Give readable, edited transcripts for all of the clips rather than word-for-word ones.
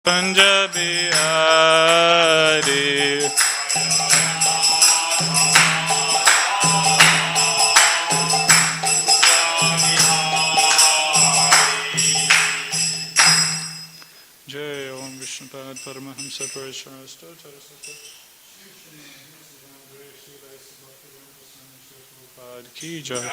Punjabi Hari. Jai Om Vishnupad Paramahamsa Parishara Ki Jai.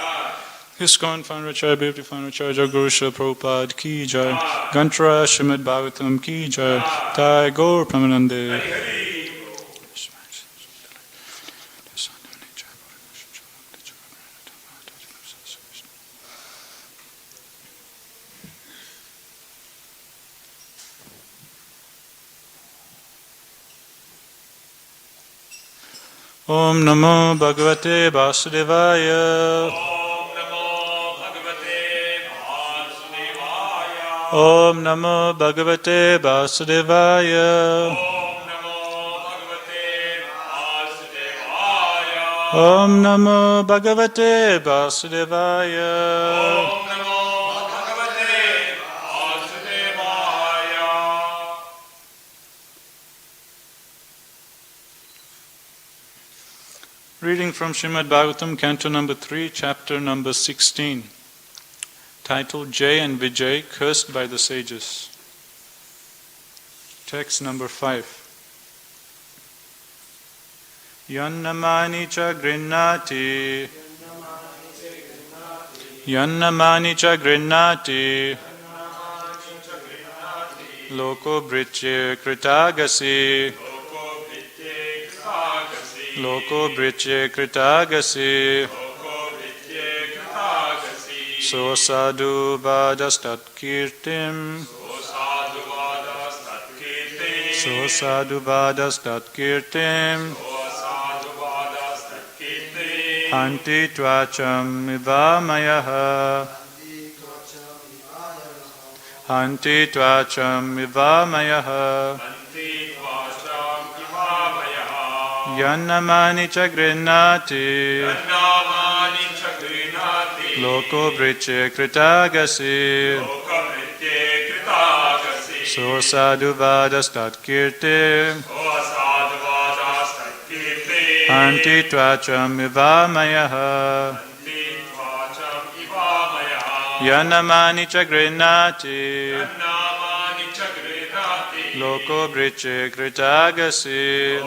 ISKCON Founder Acharya Bhakti Founder Acharya Guru Srila Prabhupada Ki Jai. Gantra Srimad Bhagavatam Ki Jai. Thai Gaur Pramanande. Om Namo Bhagavate Vasudevaya. Om Namo Bhagavate Vasudevaya. Om Namo Bhagavate Vasudevaya. Reading from Srimad Bhagavatam, Canto number 3, chapter number 16, titled Jay and Vijay, Cursed by the Sages. Text number 5. Yannamani cha grinnati, Yannamani cha grinnati, Loko britye kritagasi, Loko britye kritagasi, So sadhu vadastat kirtim, So sadhu vadastat kirtim, Hanti tvacham ivamayaha, Hanti tvacham ivamayaha, Yannamani cha grinnati, Loko britye kritagasi, So sadhu vadastat kirti, Anti tvacham ivamayaha, Yannamani cha grinnati, Loko britye kritagasi,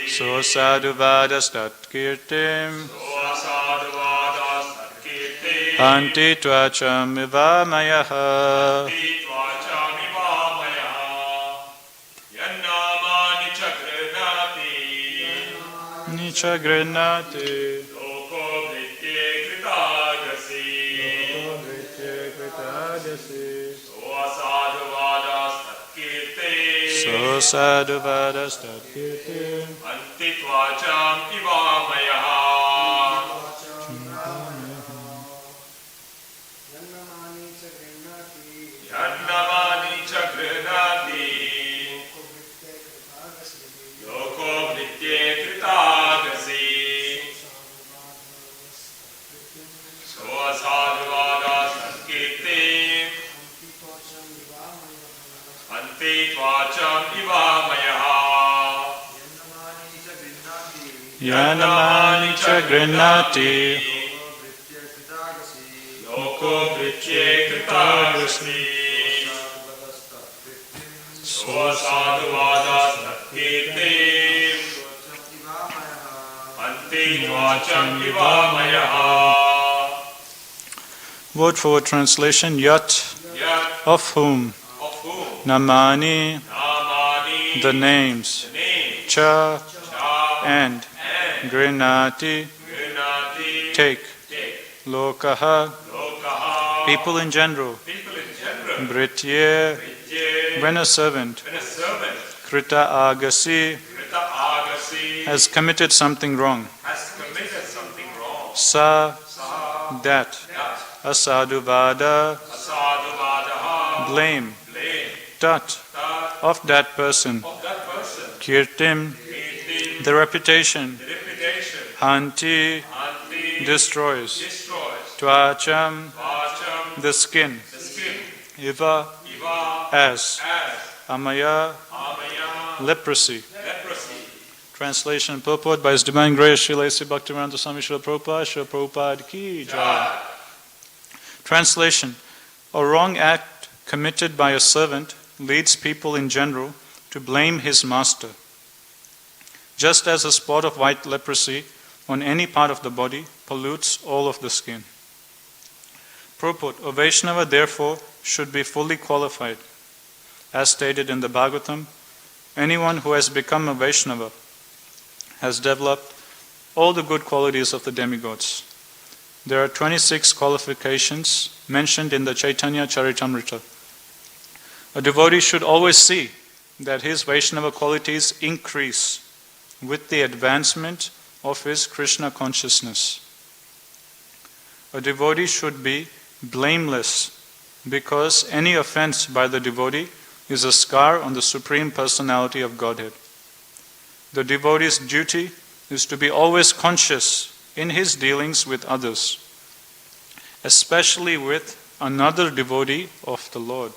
So sadhu vadastat kirtim, Anti tvacham ivamayaha, Nicha grinnati, Loko britye kritagasi, So sadhu vadastat kirtim, Anti tvacham ivamayaha, Yannamani cha grinnati, Loko britye kritagasi, So sadhu vadastat kirtim, Anti tvacham ivamayaha, Yannamani cha grinnati, Loko britye kritagasi, So sadhu vadastat kirtim, Anti tvacham ivamayaha. Word for word translation, Yat, of whom, Namani, the names, Cha, and, Grinnati, take, Lokaha, people in general, Britye, when a servant, Krita Agasi, has committed something wrong, Sa, that, Asadhu Vada, blame, Tat, of that person, Kirtim, the reputation, Hanti, destroys, Tvacham, the skin, Iva, as Amaya, leprosy. Translation and purport by His Divine Grace Srila A.C. Bhaktivedanta Swami Srila Prabhupada, Srila Prabhupada Ki Jai. Translation: a wrong act committed by a servant leads people in general to blame his master. Just as a spot of white leprosy on any part of the body pollutes all of the skin. Purport: a Vaishnava therefore should be fully qualified. As stated in the Bhagavatam, anyone who has become a Vaishnava has developed all the good qualities of the demigods. There are 26 qualifications mentioned in the Chaitanya Charitamrita. A devotee should always see that his Vaishnava qualities increase with the advancement of his Krishna consciousness. A devotee should be blameless because any offense by the devotee is a scar on the Supreme Personality of Godhead. The devotee's duty is to be always conscious in his dealings with others, especially with another devotee of the Lord.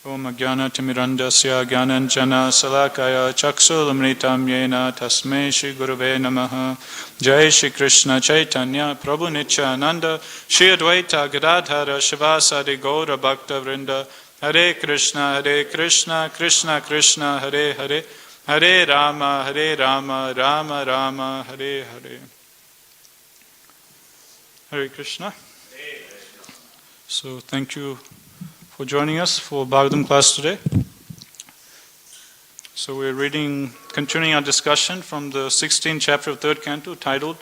Om Ajnana Timirandasya Jnananjana Salakaya Chaksulamritam Yena Tasmai Shri Gurave Namaha. Jai Shri Krishna Chaitanya Prabhu Nityananda Shri Advaita Gadadhara Shivasadi Gaura Bhakta Vrinda. Hare Krishna Krishna Krishna Hare Hare, Hare Rama Rama Rama Hare Hare. Hare Krishna. So thank you for joining us for Bhagavatam class today. So we're continuing our discussion from the 16th chapter of 3rd canto titled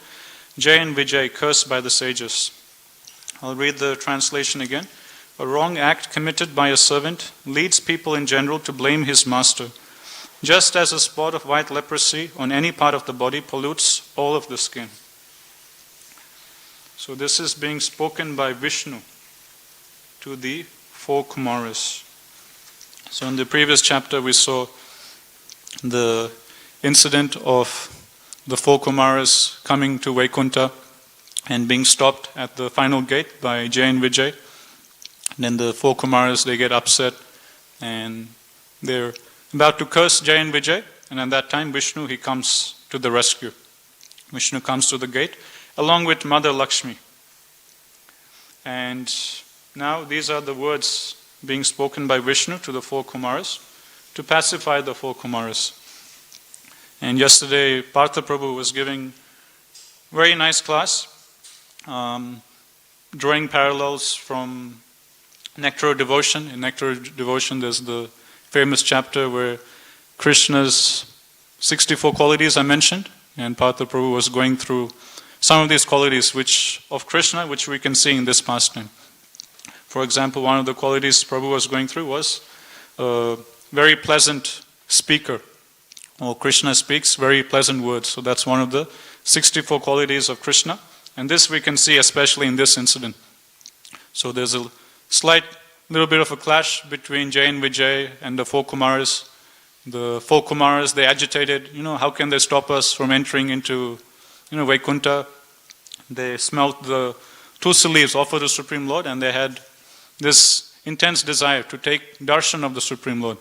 Jai and Vijay, Cursed by the Sages. I'll read the translation again. A wrong act committed by a servant leads people in general to blame his master, just as a spot of white leprosy on any part of the body pollutes all of the skin. So this is being spoken by Vishnu to the 4 Kumaras. So in the previous chapter we saw the incident of the 4 Kumaras coming to Vaikuntha and being stopped at the final gate by Jai and Vijay. Then the 4 Kumaras, they get upset and they're about to curse Jai and Vijay, and at that time Vishnu, he comes to the rescue. Vishnu comes to the gate along with Mother Lakshmi. And now these are the words being spoken by Vishnu to the 4 Kumaras to pacify the 4 Kumaras. And yesterday Partha Prabhu was giving very nice class, drawing parallels from Nectar of Devotion. In Nectar of Devotion there's the famous chapter where Krishna's 64 qualities are mentioned, and Partha Prabhu was going through some of these qualities of Krishna which we can see in this pastime. For example, one of the qualities Prabhu was going through was a very pleasant speaker. Well, Krishna speaks very pleasant words, so that's one of the 64 qualities of Krishna, and this we can see especially in this incident. So there's a slight little bit of a clash between Jai and Vijay and the 4 Kumaras. The 4 Kumaras, they agitated, how can they stop us from entering into, Vaikuntha? They smelt the tulsi leaves offered to the Supreme Lord, and they had this intense desire to take darshan of the Supreme Lord.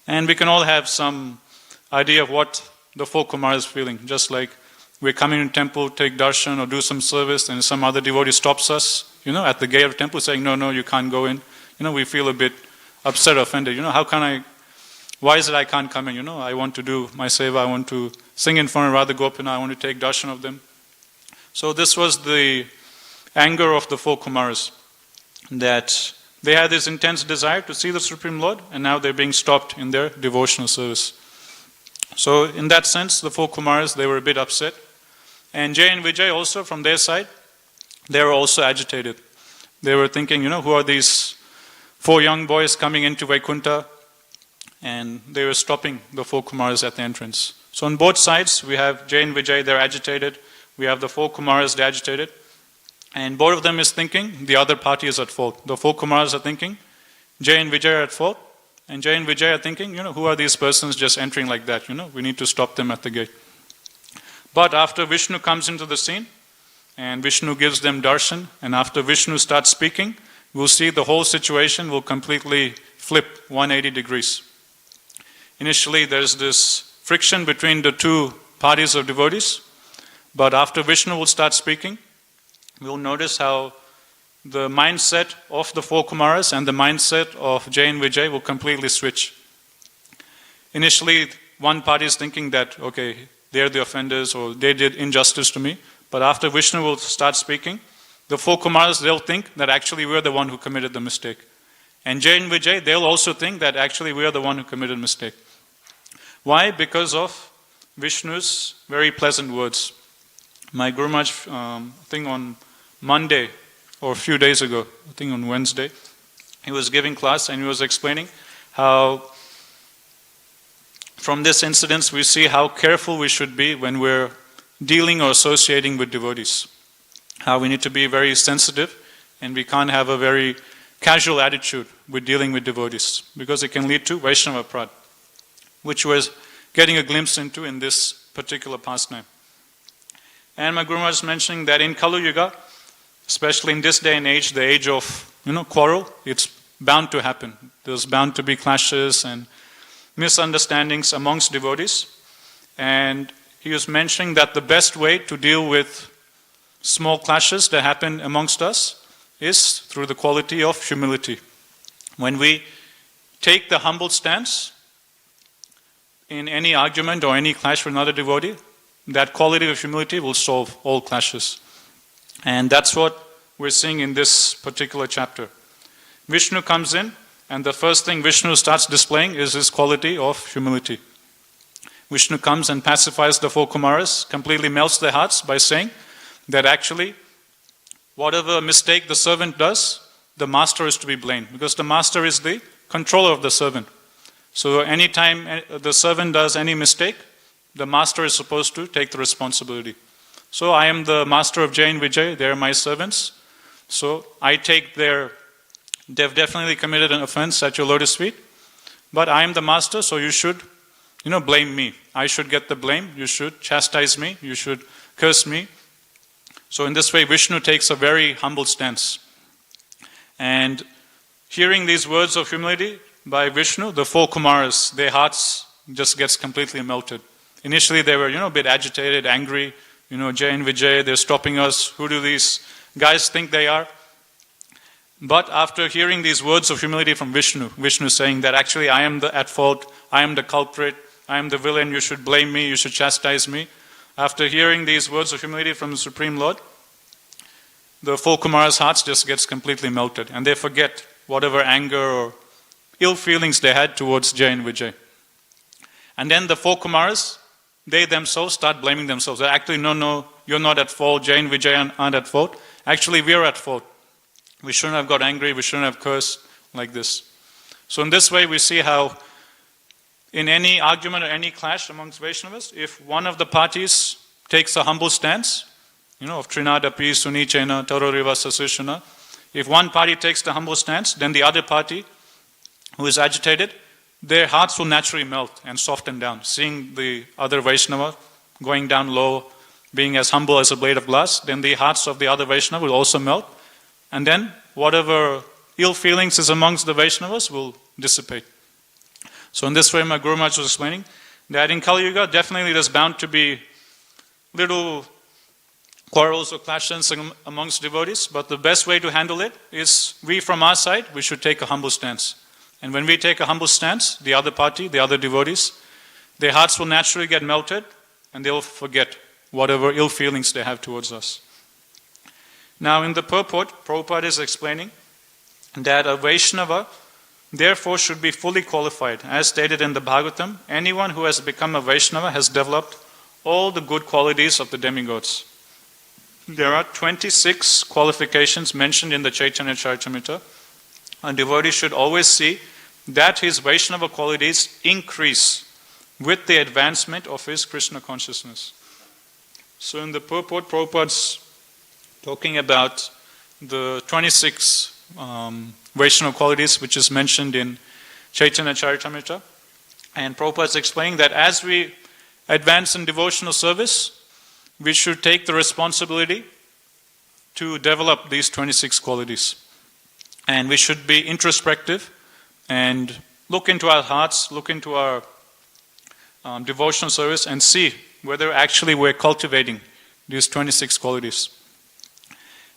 And we can all have some idea of what the 4 Kumaras is feeling, just like we're coming to temple, take darshan or do some service, and some other devotee stops us, at the gate of the temple saying, no, you can't go in. We feel a bit upset, offended. Why is it I can't come in? I want to do my seva, I want to sing in front of Radha Gopina, I want to take darshan of them. So this was the anger of the 4 Kumaras, that they had this intense desire to see the Supreme Lord, and now they're being stopped in their devotional service. So in that sense, the 4 Kumaras, they were a bit upset. And Jai and Vijay also, from their side, they were also agitated. They were thinking, who are these 4 young boys coming into Vaikuntha? And they were stopping the 4 Kumaras at the entrance. So on both sides, we have Jai and Vijay, they're agitated. We have the 4 Kumaras, they're agitated. And both of them is thinking the other party is at fault. The 4 Kumaras are thinking Jai and Vijay are at fault. And Jai and Vijay are thinking, who are these persons just entering like that? We need to stop them at the gate. But after Vishnu comes into the scene, and Vishnu gives them darshan, and after Vishnu starts speaking, we'll see the whole situation will completely flip 180 degrees. Initially, there's this friction between the two parties of devotees, but after Vishnu will start speaking, we'll notice how the mindset of the four Kumaras and the mindset of Jay and Vijay will completely switch. Initially, one party is thinking that, okay, they're the offenders or they did injustice to me, but after Vishnu will start speaking, the four Kumaras, they'll think that actually we're the one who committed the mistake. And Jay and Vijay, they'll also think that actually we are the one who committed mistake. Why? Because of Vishnu's very pleasant words. My Guru Maharaj, I think on Monday or a few days ago, I think on Wednesday, he was giving class and he was explaining how from this incident we see how careful we should be when we're dealing or associating with devotees. How we need to be very sensitive and we can't have a very casual attitude with dealing with devotees because it can lead to Vaishnava pride, which we're getting a glimpse into in this particular pastime. And my Guru Maharaj is mentioning that in Kali Yuga, especially in this day and age, the age of quarrel, it's bound to happen. There's bound to be clashes and misunderstandings amongst devotees. And he was mentioning that the best way to deal with small clashes that happen amongst us is through the quality of humility. When we take the humble stance in any argument or any clash with another devotee, that quality of humility will solve all clashes. And that's what we're seeing in this particular chapter. Vishnu comes in, and the first thing Vishnu starts displaying is his quality of humility. Vishnu comes and pacifies the four Kumaras, completely melts their hearts by saying that actually, whatever mistake the servant does, the master is to be blamed, because the master is the controller of the servant. So anytime the servant does any mistake, the master is supposed to take the responsibility. So I am the master of Jay and Vijay, they are my servants. So I take they've definitely committed an offense at your lotus feet, but I am the master, so you should, blame me. I should get the blame, you should chastise me, you should curse me. So in this way, Vishnu takes a very humble stance. And hearing these words of humility by Vishnu, the four Kumaras, their hearts just gets completely melted. Initially they were, a bit agitated, angry, Jay and Vijay, they're stopping us, who do these guys think they are? But after hearing these words of humility from Vishnu saying that actually I am at fault, I am the culprit, I am the villain, you should blame me, you should chastise me. After hearing these words of humility from the Supreme Lord, the four Kumaras' hearts just gets completely melted and they forget whatever anger or ill feelings they had towards Jay and Vijay. And then the four Kumaras, they themselves start blaming themselves. They're actually, no, you're not at fault, Jay and Vijay aren't at fault. Actually, we're at fault. We shouldn't have got angry, we shouldn't have cursed like this. So in this way, we see how in any argument or any clash amongst Vaishnavas, if one of the parties takes a humble stance, of Trinadapi, Sunichena, Taroriva, Sasushana, if one party takes the humble stance, then the other party who is agitated, their hearts will naturally melt and soften down. Seeing the other Vaishnava going down low, being as humble as a blade of glass, then the hearts of the other Vaishnava will also melt. And then whatever ill feelings is amongst the Vaishnavas will dissipate. So in this way, my Guru Maharaj was explaining that in Kali Yuga, definitely there's bound to be little quarrels or clashes amongst devotees, but the best way to handle it is we from our side, we should take a humble stance. And when we take a humble stance, the other party, the other devotees, their hearts will naturally get melted and they'll forget whatever ill feelings they have towards us. Now in the purport, Prabhupada is explaining that a Vaishnava therefore should be fully qualified. As stated in the Bhagavatam, anyone who has become a Vaishnava has developed all the good qualities of the demigods. There are 26 qualifications mentioned in the Chaitanya Charitamrita. A devotee should always see that his Vaishnava qualities increase with the advancement of his Krishna consciousness. So in the purport, Prabhupada's talking about the 26 Vaishnava qualities which is mentioned in Chaitanya Charitamrita. And Prabhupada is explaining that as we advance in devotional service, we should take the responsibility to develop these 26 qualities. And we should be introspective and look into our hearts, look into our devotional service and see whether actually we're cultivating these 26 qualities.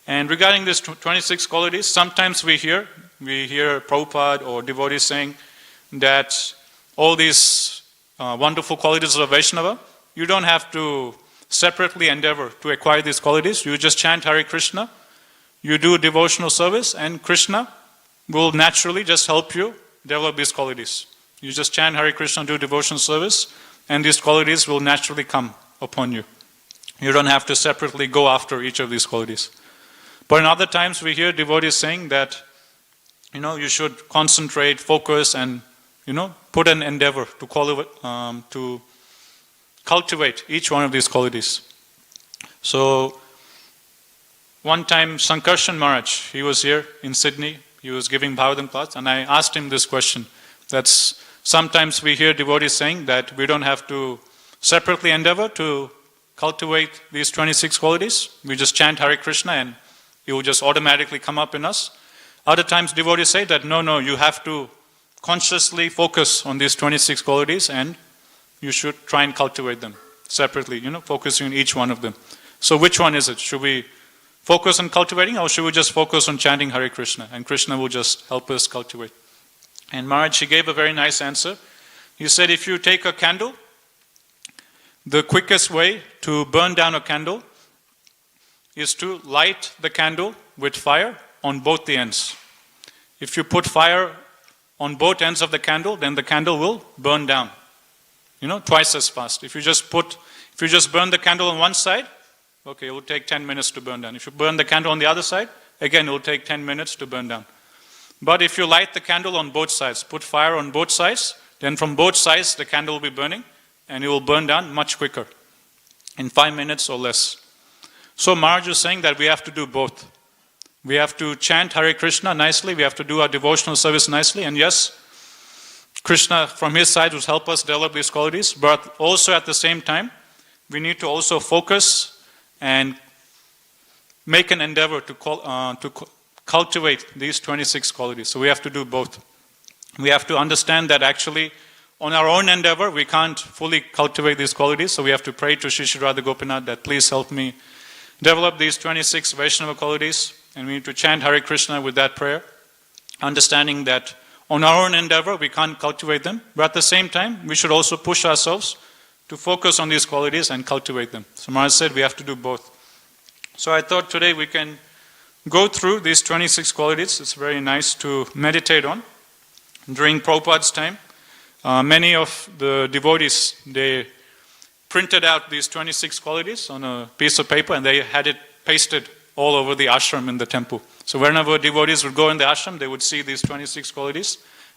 And regarding these 26 qualities, sometimes we hear Prabhupada or devotees saying that all these wonderful qualities of Vaishnava, you don't have to separately endeavor to acquire these qualities. You just chant Hare Krishna, you do devotional service, and Krishna will naturally just help you develop these qualities. You just chant Hare Krishna, do devotional service, and these qualities will naturally come upon you. You don't have to separately go after each of these qualities. But in other times we hear devotees saying that, you should concentrate, focus, and, put an endeavor to cultivate each one of these qualities. So, one time Sankarshan Maharaj, he was here in Sydney, he was giving Bhagavatam class, and I asked him this question. That's sometimes we hear devotees saying that we don't have to separately endeavor to cultivate these 26 qualities. We just chant Hare Krishna and it will just automatically come up in us. Other times devotees say that no, you have to consciously focus on these 26 qualities and you should try and cultivate them separately, focusing on each one of them. So which one is it? Should we focus on cultivating or should we just focus on chanting Hare Krishna and Krishna will just help us cultivate? And Maharaj, he gave a very nice answer. He said if you take a candle, the quickest way to burn down a candle is to light the candle with fire on both the ends. If you put fire on both ends of the candle, then the candle will burn down, twice as fast. If you just burn the candle on one side, okay, it will take 10 minutes to burn down. If you burn the candle on the other side, again, it will take 10 minutes to burn down. But if you light the candle on both sides, put fire on both sides, then from both sides the candle will be burning and it will burn down much quicker, in 5 minutes or less. So Maharaj is saying that we have to do both. We have to chant Hare Krishna nicely, we have to do our devotional service nicely, and yes, Krishna from his side will help us develop these qualities, but also at the same time, we need to also focus and make an endeavor to cultivate these 26 qualities. So we have to do both. We have to understand that actually on our own endeavor, we can't fully cultivate these qualities, so we have to pray to Shri Shri Radha Gopinath that please help me develop these 26 Vaishnava qualities, and we need to chant Hare Krishna with that prayer, understanding that on our own endeavor, we can't cultivate them, but at the same time, we should also push ourselves to focus on these qualities and cultivate them. So Maharaj said we have to do both. So I thought today we can go through these 26 qualities. It's very nice to meditate on. During Prabhupada's time, many of the devotees, they printed out these 26 qualities on a piece of paper and they had it pasted all over the ashram in the temple. So whenever devotees would go in the ashram, they would see these 26 qualities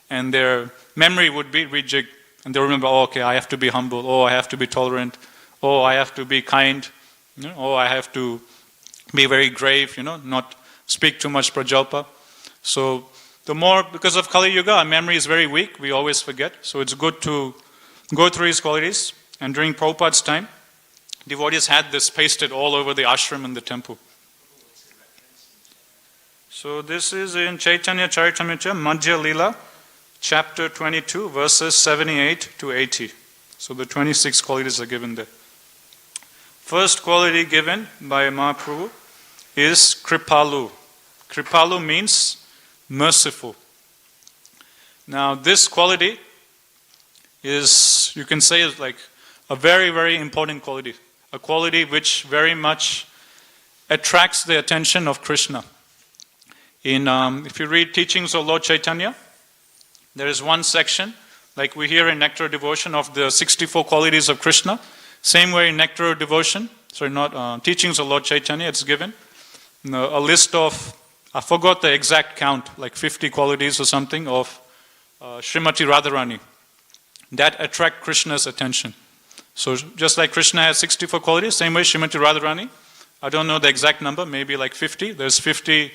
and their memory would be rejigged. And they remember, okay, I have to be humble, I have to be tolerant, I have to be kind, I have to be very grave, not speak too much prajalpa. So the more, because of Kali Yuga, our memory is very weak, we always forget. So it's good to go through these qualities. And during Prabhupada's time, devotees had this pasted all over the ashram and the temple. So this is in Chaitanya Charitamrita, Madhya Lila, chapter 22, verses 78 to 80. So the 26 qualities are given there. First quality given by Mahaprabhu is Kripalu. Kripalu means merciful. Now this quality is, you can say, is like a very, very important quality. A quality which very much attracts the attention of Krishna. If you read Teachings of Lord Chaitanya, there is one section, like we hear in Nectar of Devotion, of the 64 qualities of Krishna. Same way in Nectar of Devotion, Teachings of Lord Chaitanya, it's given a list of, I forgot the exact count, like 50 qualities or something of Srimati Radharani that attract Krishna's attention. So just like Krishna has 64 qualities, same way Srimati Radharani, I don't know the exact number, maybe like 50. There's 50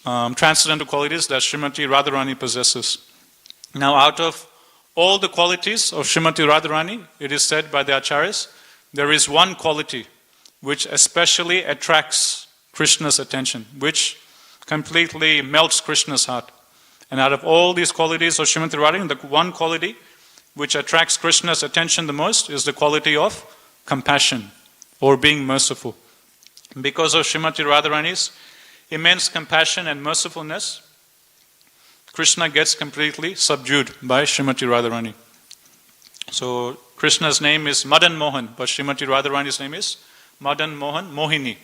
transcendental qualities that Srimati Radharani possesses. Now out of all the qualities of Srimati Radharani, it is said by the Acharyas, there is one quality which especially attracts Krishna's attention, which completely melts Krishna's heart. And out of all these qualities of Srimati Radharani, the one quality which attracts Krishna's attention the most is the quality of compassion or being merciful. Because of Srimati Radharani's immense compassion and mercifulness, Krishna gets completely subdued by Srimati Radharani. So Krishna's name is Madan Mohan, but Srimati Radharani's name is Madan Mohan Mohini.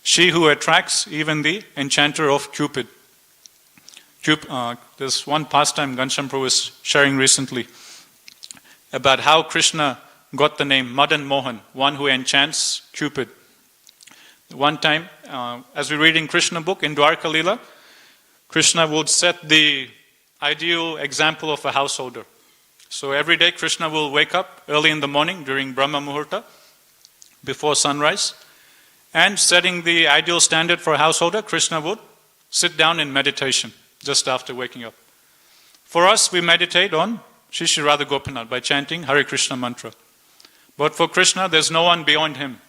She who attracts even the enchanter of Cupid. There's one pastime Ghanshyam Prabhu was sharing recently about how Krishna got the name Madan Mohan, one who enchants Cupid. One time, as we read in Krishna book, in Dwarka Leela, Krishna would set the ideal example of a householder. So every day Krishna will wake up early in the morning during Brahma Muhurta, before sunrise, and setting the ideal standard for a householder, Krishna would sit down in meditation just after waking up. For us, we meditate on Shri Shri Radha Gopinath by chanting Hare Krishna mantra. But for Krishna, there's no one beyond him.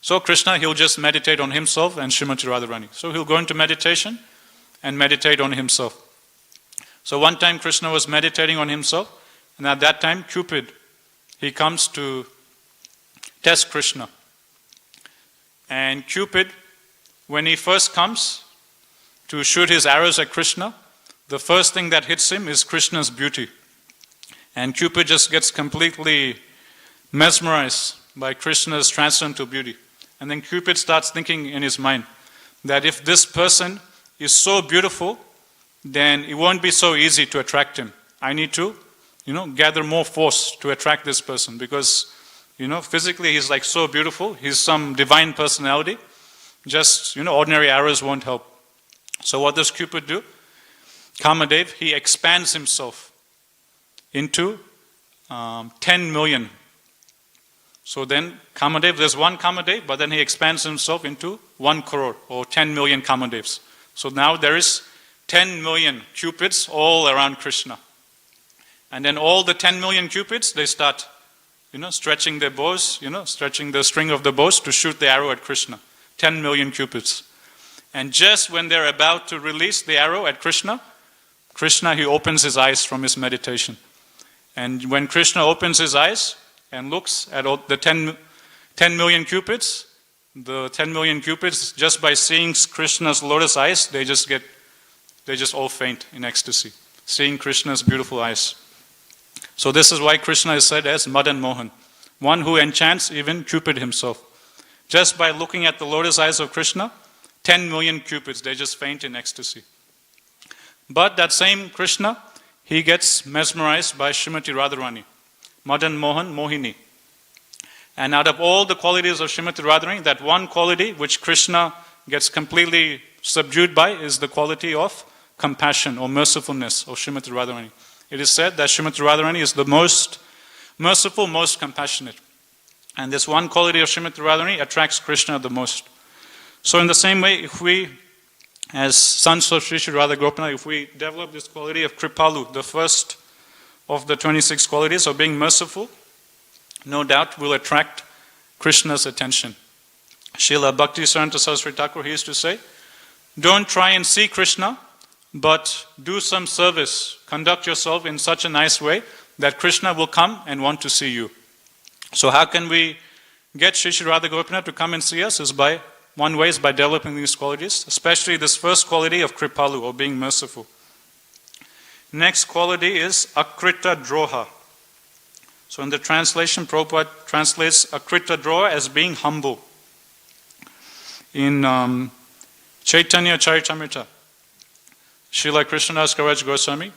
So Krishna, he'll just meditate on himself and Srimati Radharani. So he'll go into meditation and meditate on himself. So one time Krishna was meditating on himself, and at that time Cupid, he comes to test Krishna. And Cupid, when he first comes to shoot his arrows at Krishna, the first thing that hits him is Krishna's beauty. And Cupid just gets completely mesmerized by Krishna's transcendental beauty. And then Cupid starts thinking in his mind that if this person is so beautiful, then it won't be so easy to attract him. I need to, gather more force to attract this person because, physically he's like so beautiful. He's some divine personality. Just, ordinary arrows won't help. So what does Cupid do? Kamadev, he expands himself into 10 million. So then Kamadev, there's one Kamadev, but then he expands himself into 1 crore or 10 million Kamadevs. So now there is 10 million Cupids all around Krishna. And then all the 10 million Cupids, they start, stretching their bows, stretching the string of the bows to shoot the arrow at Krishna. 10 million Cupids. And just when they're about to release the arrow at Krishna, he opens his eyes from his meditation. And when Krishna opens his eyes and looks at all the 10 million Cupids, the 10 million Cupids, just by seeing Krishna's lotus eyes, they just all faint in ecstasy, seeing Krishna's beautiful eyes. So this is why Krishna is said as Madan Mohan, one who enchants even Cupid himself. Just by looking at the lotus eyes of Krishna, 10 million Cupids, they just faint in ecstasy. But that same Krishna, he gets mesmerized by Srimati Radharani, Madan Mohan Mohini. And out of all the qualities of Srimati Radharani, that one quality which Krishna gets completely subdued by is the quality of compassion or mercifulness of Srimati Radharani. It is said that Srimati Radharani is the most merciful, most compassionate. And this one quality of Srimati Radharani attracts Krishna the most. So in the same way, if we, as sons of Sri Sri Radha Gopinath, if we develop this quality of Kripalu, the first of the 26 qualities of being merciful, no doubt will attract Krishna's attention. Srila Bhakti Saranta Saraswati Thakur, he used to say, don't try and see Krishna, but do some service. Conduct yourself in such a nice way that Krishna will come and want to see you. So how can we get Sri Sri Radha Gopinath to come and see us? One way is by developing these qualities, especially this first quality of Kripalu, or being merciful. Next quality is Akrita Droha. So in the translation, Prabhupada translates Akrita Droha as being humble. In Chaitanya Charitamrita, Srila Krishnadas Kaviraj Goswami,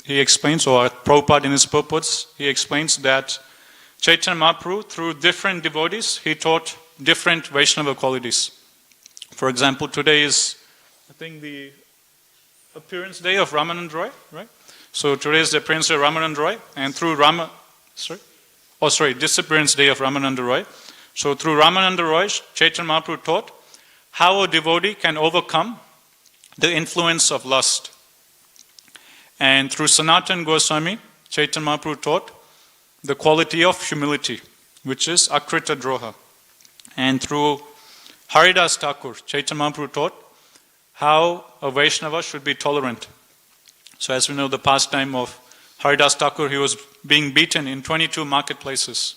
he explains, or Prabhupada in his purports, he explains that Chaitanya Mahaprabhu, through different devotees, he taught different Vaishnava qualities. For example, today is, I think, the appearance day of Ramanand Roy, right? So today is the appearance day of Ramanand Roy, and through disappearance day of Ramananda Roy. So through Ramananda Roy, Chaitanya Mahaprabhu taught how a devotee can overcome the influence of lust. And through Sanatana Goswami, Chaitanya Mahaprabhu taught the quality of humility, which is Akrita Droha. And through Haridas Thakur, Chaitanya Mahaprabhu taught how a Vaishnava should be tolerant. So as we know, the pastime of Haridas Thakur, he was being beaten in 22 marketplaces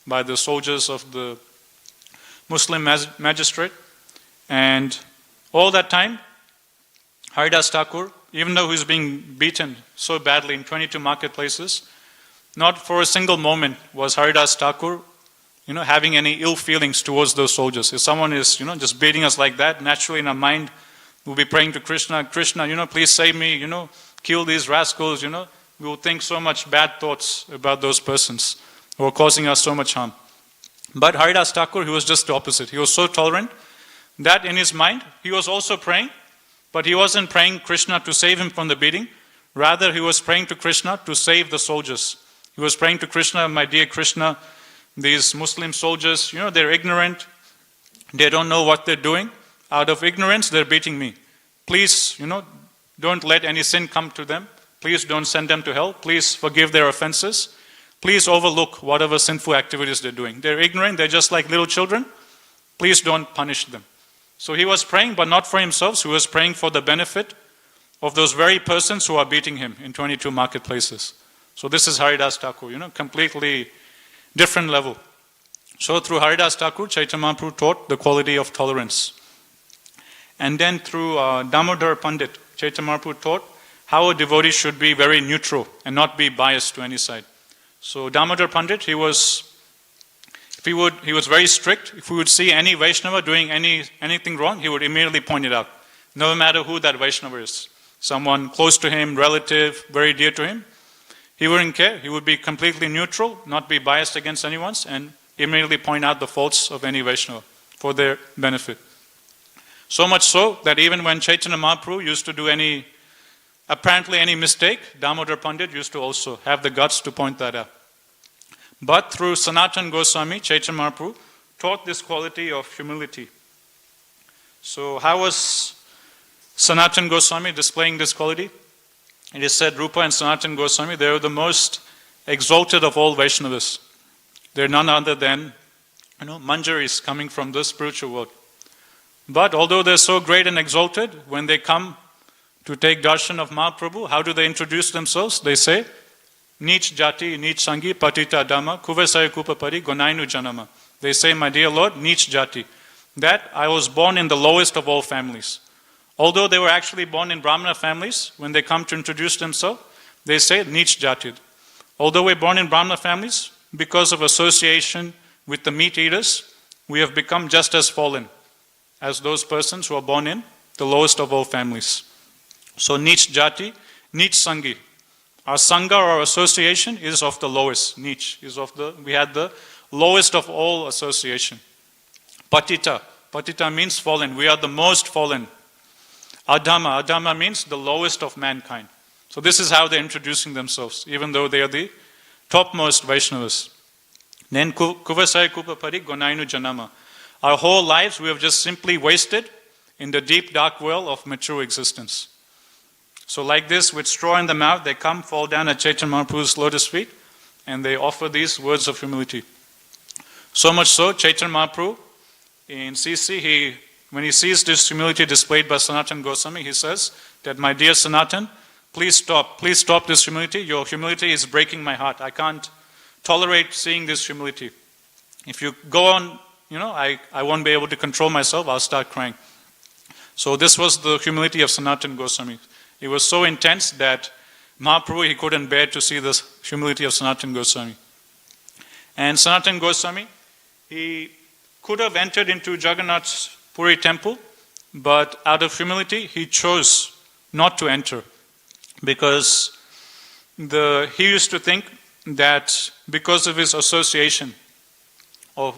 by the soldiers of the Muslim magistrate. And all that time, Haridas Thakur, even though he was being beaten so badly in 22 marketplaces, not for a single moment was Haridas Thakur, having any ill feelings towards those soldiers. If someone is, just beating us like that, naturally in our mind, we'll be praying to Krishna, Krishna, please save me, kill these rascals, we will think so much bad thoughts about those persons who are causing us so much harm. But Haridas Thakur, he was just the opposite. He was so tolerant that in his mind, he was also praying, but he wasn't praying Krishna to save him from the beating. Rather, he was praying to Krishna to save the soldiers. He was praying to Krishna, my dear Krishna, these Muslim soldiers, they're ignorant. They don't know what they're doing. Out of ignorance, they're beating me. Please, don't let any sin come to them. Please don't send them to hell. Please forgive their offenses. Please overlook whatever sinful activities they're doing. They're ignorant. They're just like little children. Please don't punish them. So he was praying, but not for himself. He was praying for the benefit of those very persons who are beating him in 22 marketplaces. So this is Haridas Thakur, completely different level. So through Haridas Thakur, Chaitanya Mahaprabhu taught the quality of tolerance. And then through Damodar Pandit, Chaitanya Mahaprabhu taught how a devotee should be very neutral and not be biased to any side. So Damodar Pandit, he was very strict. If he would see any Vaishnava doing anything wrong, he would immediately point it out, no matter who that Vaishnava is. Someone close to him, relative, very dear to him, he wouldn't care. He would be completely neutral, not be biased against anyone, and immediately point out the faults of any Vaishnava for their benefit. So much so that even when Chaitanya Mahaprabhu used to do apparently any mistake, Damodar Pandit used to also have the guts to point that out. But through Sanatana Goswami, Chaitanya Mahaprabhu taught this quality of humility. So how was Sanatana Goswami displaying this quality? It is said Rupa and Sanatana Goswami, they are the most exalted of all Vaishnavas. They are none other than manjaris coming from the spiritual world. But although they are so great and exalted, when they come to take darshan of Mahaprabhu, how do they introduce themselves? They say, Nich jati, nich sangi, patita dhamma, kuvasaya kupapari, gonainu janama. They say, my dear Lord, nich jati, that I was born in the lowest of all families. Although they were actually born in Brahmana families, when they come to introduce themselves, they say, nich jati. Although we're born in Brahmana families, because of association with the meat eaters, we have become just as fallen as those persons who are born in the lowest of all families. So nich jati, nich sangi. Our sangha or our association is of the lowest. Nich is we had the lowest of all association. Patita. Patita means fallen. We are the most fallen. Adhama. Adhama means the lowest of mankind. So this is how they're introducing themselves, even though they are the topmost Vaishnavas. Then kuvasai kupapari gonainu janama. Our whole lives we have just simply wasted in the deep dark well of mature existence. So like this, with straw in the mouth, they come, fall down at Chaitanya Mahaprabhu's lotus feet, and they offer these words of humility. So much so, Chaitanya Mahaprabhu, in CC, when he sees this humility displayed by Sanatana Goswami, he says that, my dear Sanatan, please stop this humility. Your humility is breaking my heart. I can't tolerate seeing this humility. If you go on, I won't be able to control myself, I'll start crying. So this was the humility of Sanatana Goswami. It was so intense that Mahaprabhu, he couldn't bear to see this humility of Sanatana Goswami. And Sanatana Goswami, he could have entered into Jagannath's Puri temple, but out of humility, he chose not to enter. Because he used to think that because of his association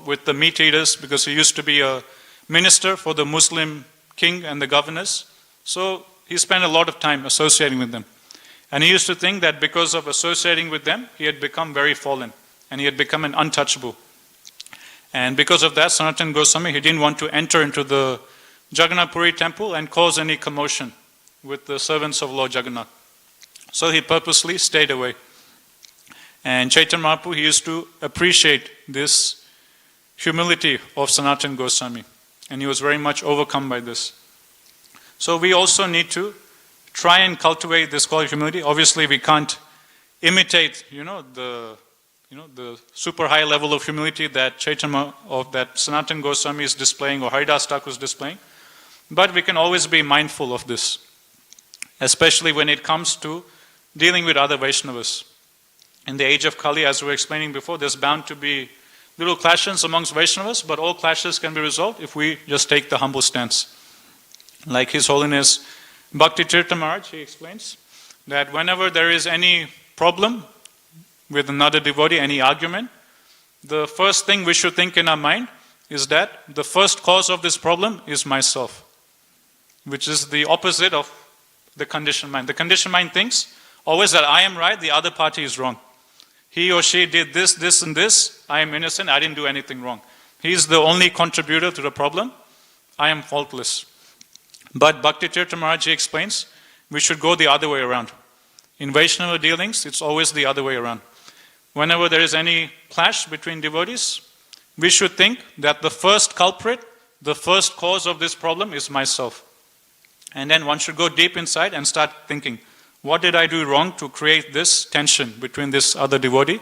with the meat eaters, because he used to be a minister for the Muslim king and the governors, so he spent a lot of time associating with them. And he used to think that because of associating with them, he had become very fallen and he had become an untouchable. And because of that, Sanatana Goswami, he didn't want to enter into the Jagannath Puri temple and cause any commotion with the servants of Lord Jagannath. So he purposely stayed away. And Chaitanya Mahaprabhu, he used to appreciate this humility of Sanatana Goswami. And he was very much overcome by this. So we also need to try and cultivate this quality of humility. Obviously, we can't imitate, the super high level of humility that Chaitanya or that Sanatana Goswami is displaying or Haridas Thakur is displaying. But we can always be mindful of this, especially when it comes to dealing with other Vaishnavas. In the age of Kali, as we were explaining before, there's bound to be little clashes amongst Vaishnavas, but all clashes can be resolved if we just take the humble stance. Like His Holiness Bhakti Tirtha Maharaj, he explains that whenever there is any problem with another devotee, any argument, the first thing we should think in our mind is that the first cause of this problem is myself, which is the opposite of the conditioned mind. The conditioned mind thinks always that I am right, the other party is wrong. He or she did this, this and this, I am innocent, I didn't do anything wrong. He is the only contributor to the problem, I am faultless. But Bhakti Tirtha Maharaj explains, we should go the other way around. In Vaishnava dealings, it's always the other way around. Whenever there is any clash between devotees, we should think that the first culprit, the first cause of this problem is myself. And then one should go deep inside and start thinking, what did I do wrong to create this tension between this other devotee?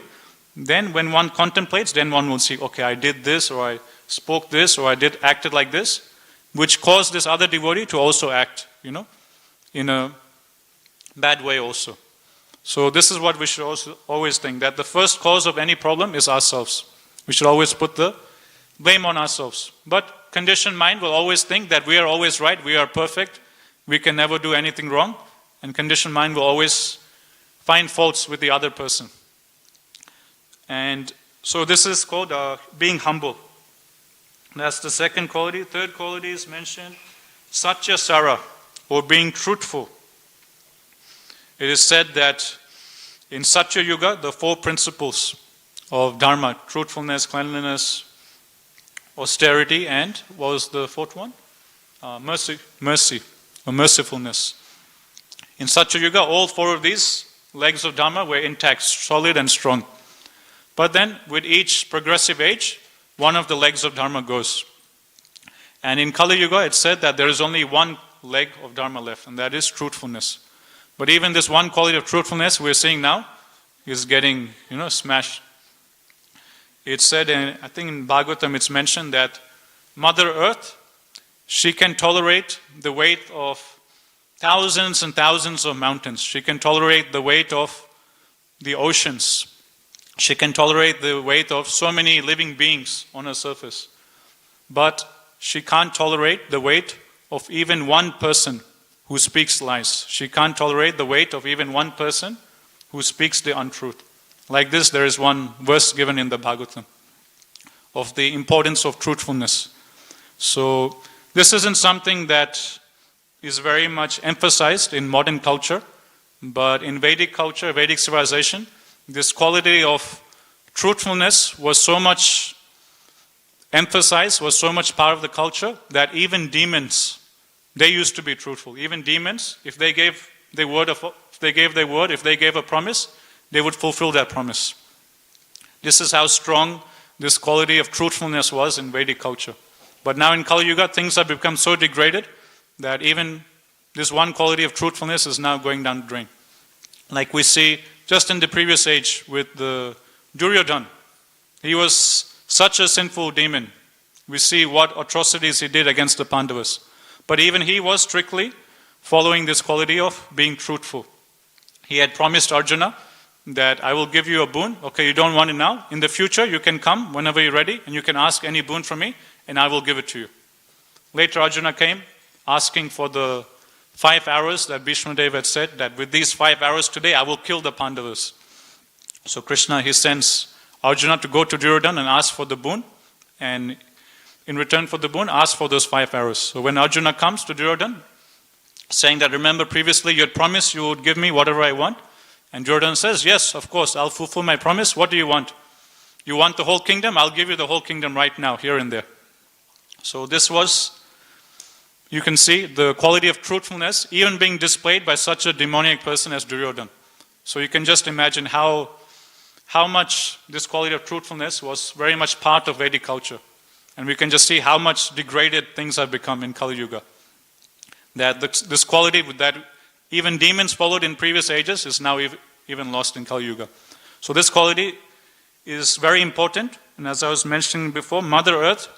Then when one contemplates, then one will see, okay, I did this, or I spoke this, or I acted like this, which caused this other devotee to also act, in a bad way also. So this is what we should also always think, that the first cause of any problem is ourselves. We should always put the blame on ourselves. But conditioned mind will always think that we are always right, we are perfect, we can never do anything wrong, and conditioned mind will always find faults with the other person. And so this is called being humble. That's the second quality. Third quality is mentioned, Satya Sara, or being truthful. It is said that in Satya Yuga, the four principles of Dharma, truthfulness, cleanliness, austerity, and what was the fourth one? Mercy, or mercifulness. In Satya Yuga, all four of these legs of Dharma were intact, solid and strong. But then, with each progressive age, one of the legs of Dharma goes. And in Kali Yuga, it's said that there is only one leg of Dharma left, and that is truthfulness. But even this one quality of truthfulness we're seeing now is getting, smashed. It's said, I think in Bhagavatam it's mentioned that Mother Earth, she can tolerate the weight of thousands and thousands of mountains. She can tolerate the weight of the oceans. She can tolerate the weight of so many living beings on her surface. But she can't tolerate the weight of even one person who speaks lies. She can't tolerate the weight of even one person who speaks the untruth. Like this, there is one verse given in the Bhagavatam of the importance of truthfulness. So this isn't something that is very much emphasized in modern culture, but in Vedic culture, Vedic civilization, this quality of truthfulness was so much emphasized, was so much part of the culture that even demons, they used to be truthful. Even demons, if they gave their word, if they gave a promise, they would fulfill that promise. This is how strong this quality of truthfulness was in Vedic culture. But now in Kali Yuga, things have become so degraded that even this one quality of truthfulness is now going down the drain. Like we see just in the previous age with the Duryodhana. He was such a sinful demon. We see what atrocities he did against the Pandavas. But even he was strictly following this quality of being truthful. He had promised Arjuna that I will give you a boon. Okay, you don't want it now. In the future, you can come whenever you're ready and you can ask any boon from me and I will give it to you. Later, Arjuna came asking for the 5 arrows that Bhishma Dev had said that with these 5 arrows today, I will kill the Pandavas. So Krishna, he sends Arjuna to go to Duryodhana and ask for the boon. And in return for the boon, ask for those 5 arrows. So when Arjuna comes to Duryodhana, saying that, remember previously you had promised you would give me whatever I want. And Duryodhana says, yes, of course, I'll fulfill my promise. What do you want? You want the whole kingdom? I'll give you the whole kingdom right now, here and there. So this was, you can see the quality of truthfulness even being displayed by such a demoniac person as Duryodhana. So you can just imagine how much this quality of truthfulness was very much part of Vedic culture. And we can just see how much degraded things have become in Kali Yuga. That this quality that even demons followed in previous ages is now even lost in Kali Yuga. So this quality is very important. And as I was mentioning before, Mother Earth,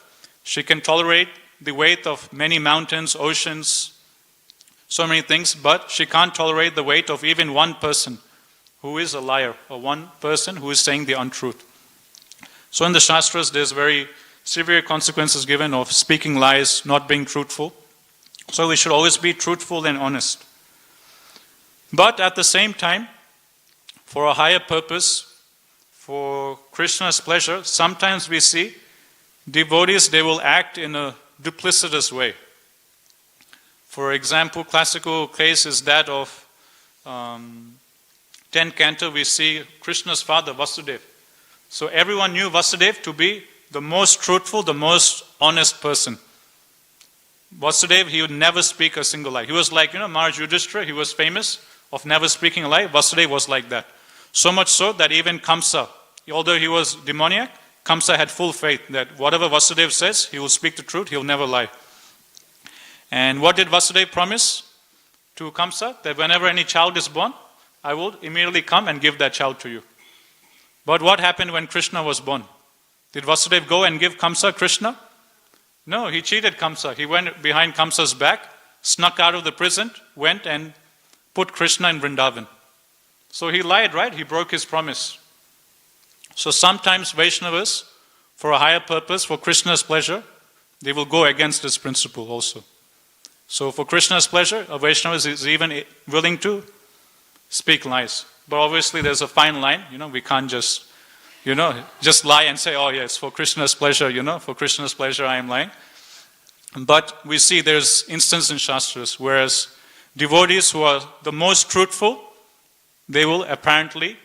she can tolerate the weight of many mountains, oceans, so many things, but she can't tolerate the weight of even one person who is a liar, or one person who is saying the untruth. So in the Shastras, there's very severe consequences given of speaking lies, not being truthful. So we should always be truthful and honest. But at the same time, for a higher purpose, for Krishna's pleasure, sometimes we see devotees, they will act in a duplicitous way. For example, classical case is that of 10th canto, we see Krishna's father, Vasudeva. So everyone knew Vasudeva to be the most truthful, the most honest person. Vasudeva, he would never speak a single lie. He was like, Maharaj Yudhishthira, he was famous of never speaking a lie. Vasudeva was like that. So much so that even Kamsa, although he was demoniac, Kamsa had full faith that whatever Vasudeva says, he will speak the truth, he'll never lie. And what did Vasudeva promise to Kamsa? That whenever any child is born, I will immediately come and give that child to you. But what happened when Krishna was born? Did Vasudeva go and give Kamsa Krishna? No, he cheated Kamsa. He went behind Kamsa's back, snuck out of the prison, went and put Krishna in Vrindavan. So he lied, right? He broke his promise. So sometimes Vaishnavas, for a higher purpose, for Krishna's pleasure, they will go against this principle also. So for Krishna's pleasure, a Vaishnava is even willing to speak lies. But obviously there's a fine line. We can't just lie and say, oh yes, for Krishna's pleasure, for Krishna's pleasure I am lying. But we see there's instances in Shastras, whereas devotees who are the most truthful, they will apparently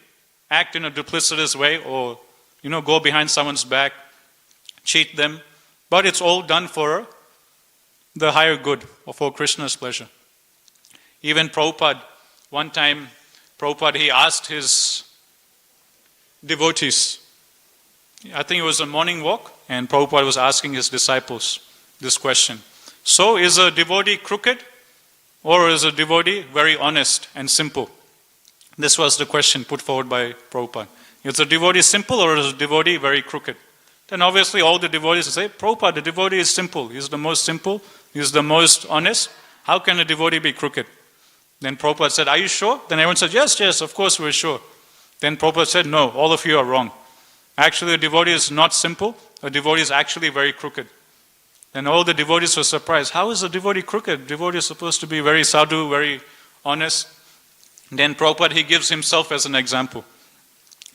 act in a duplicitous way or, go behind someone's back, cheat them. But it's all done for the higher good or for Krishna's pleasure. Even Prabhupada, one time, he asked his devotees, I think it was a morning walk, and Prabhupada was asking his disciples this question. So is a devotee crooked or is a devotee very honest and simple? This was the question put forward by Prabhupada. Is a devotee simple or is a devotee very crooked? Then obviously all the devotees will say, Prabhupada, the devotee is simple. He's the most simple. He's the most honest. How can a devotee be crooked? Then Prabhupada said, are you sure? Then everyone said, yes, of course we're sure. Then Prabhupada said, no, all of you are wrong. Actually, a devotee is not simple. A devotee is actually very crooked. Then all the devotees were surprised. How is a devotee crooked? Devotee is supposed to be very sadhu, very honest. Then Prabhupada, he gives himself as an example.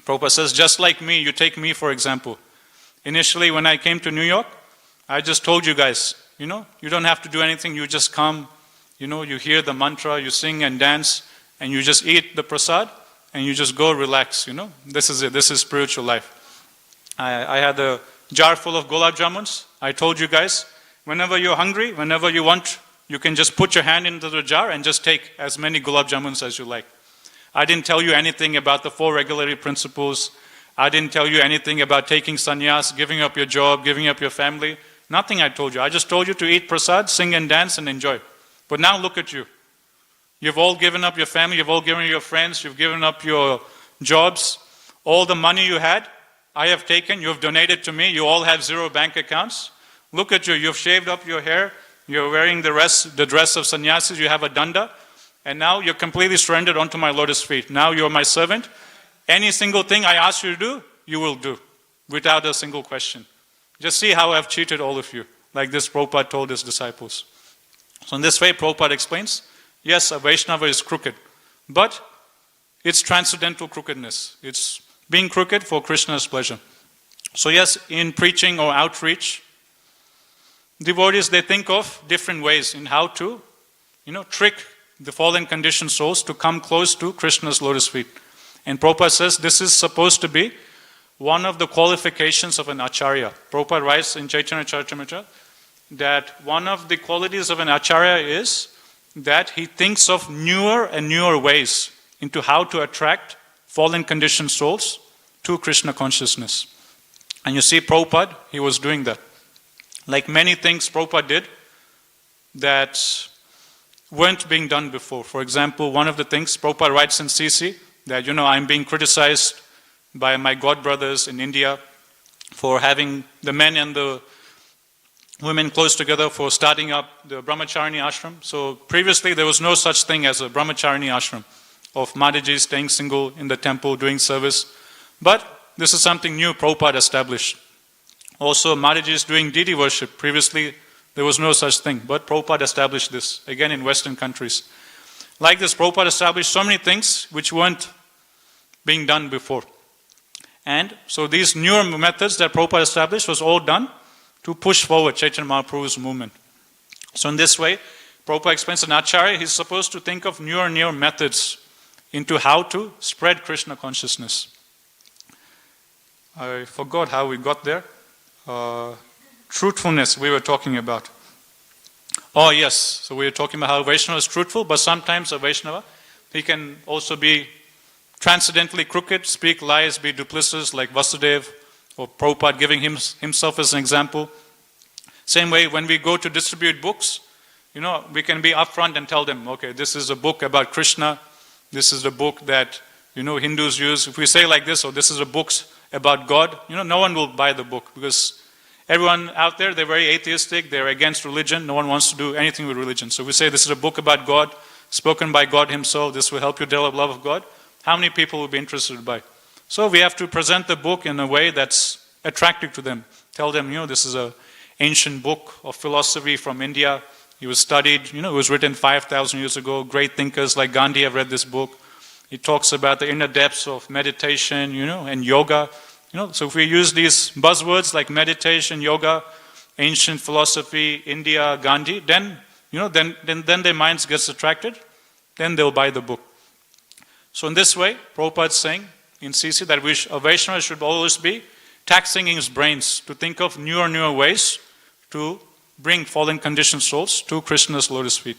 Prabhupada says, just like me, you take me for example. Initially, when I came to New York, I just told you guys, you don't have to do anything. You just come, you hear the mantra, you sing and dance, and you just eat the prasad, and you just go relax, This is it. This is spiritual life. I had a jar full of gulab jamuns. I told you guys, whenever you're hungry, whenever you want, you can just put your hand into the jar and just take as many gulab jamuns as you like. I didn't tell you anything about the 4 regulatory principles. I didn't tell you anything about taking sannyas, giving up your job, giving up your family. Nothing I told you. I just told you to eat prasad, sing and dance and enjoy. But now look at you. You've all given up your family, you've all given up your friends, you've given up your jobs. All the money you had, I have taken, you have donated to me. You all have 0 bank accounts. Look at you, you've shaved up your hair, you're wearing the dress of sannyasis, you have a danda, and now you're completely surrendered onto my lotus feet. Now you're my servant. Any single thing I ask you to do, you will do, without a single question. Just see how I've cheated all of you, like this Prabhupada told his disciples. So in this way, Prabhupada explains, yes, a Vaishnava is crooked, but it's transcendental crookedness. It's being crooked for Krishna's pleasure. So yes, in preaching or outreach, devotees, they think of different ways in how to, trick the fallen conditioned souls to come close to Krishna's lotus feet. And Prabhupada says this is supposed to be one of the qualifications of an acharya. Prabhupada writes in Chaitanya Charitamrita that one of the qualities of an acharya is that he thinks of newer and newer ways into how to attract fallen conditioned souls to Krishna consciousness. And you see Prabhupada, he was doing that. Like many things Prabhupada did, that weren't being done before. For example, one of the things Prabhupada writes in CC, that, I'm being criticized by my god brothers in India for having the men and the women close together, for starting up the Brahmacharini ashram. So previously there was no such thing as a Brahmacharini ashram of Mataji staying single in the temple doing service. But this is something new Prabhupada established. Also Mataji is doing deity worship. Previously there was no such thing, but Prabhupada established this, again in Western countries. Like this, Prabhupada established so many things which weren't being done before. And so these newer methods that Prabhupada established was all done to push forward Chaitanya Mahaprabhu's movement. So in this way, Prabhupada explains in Acharya, he's supposed to think of newer and newer methods into how to spread Krishna consciousness. I forgot how we got there. Truthfulness we were talking about. Oh yes, so we were talking about how Vaishnava is truthful, but sometimes a Vaishnava, he can also be transcendentally crooked, speak lies, be duplicitous like Vasudeva, or Prabhupada giving himself as an example. Same way, when we go to distribute books, we can be upfront and tell them, okay, this is a book about Krishna, this is the book that, Hindus use. If we say like this, or this is a book about God, no one will buy the book, because everyone out there, they're very atheistic, they're against religion, no one wants to do anything with religion. So we say this is a book about God, spoken by God himself, this will help you develop love of God. How many people will be interested by? So we have to present the book in a way that's attractive to them. Tell them, this is an ancient book of philosophy from India. It was studied, it was written 5,000 years ago. Great thinkers like Gandhi have read this book. It talks about the inner depths of meditation, and yoga. So if we use these buzzwords like meditation, yoga, ancient philosophy, India, Gandhi, then their minds gets attracted. Then they'll buy the book. So in this way, Prabhupada is saying in CC that a Vaishnava should always be taxing his brains to think of newer ways to bring fallen conditioned souls to Krishna's lotus feet.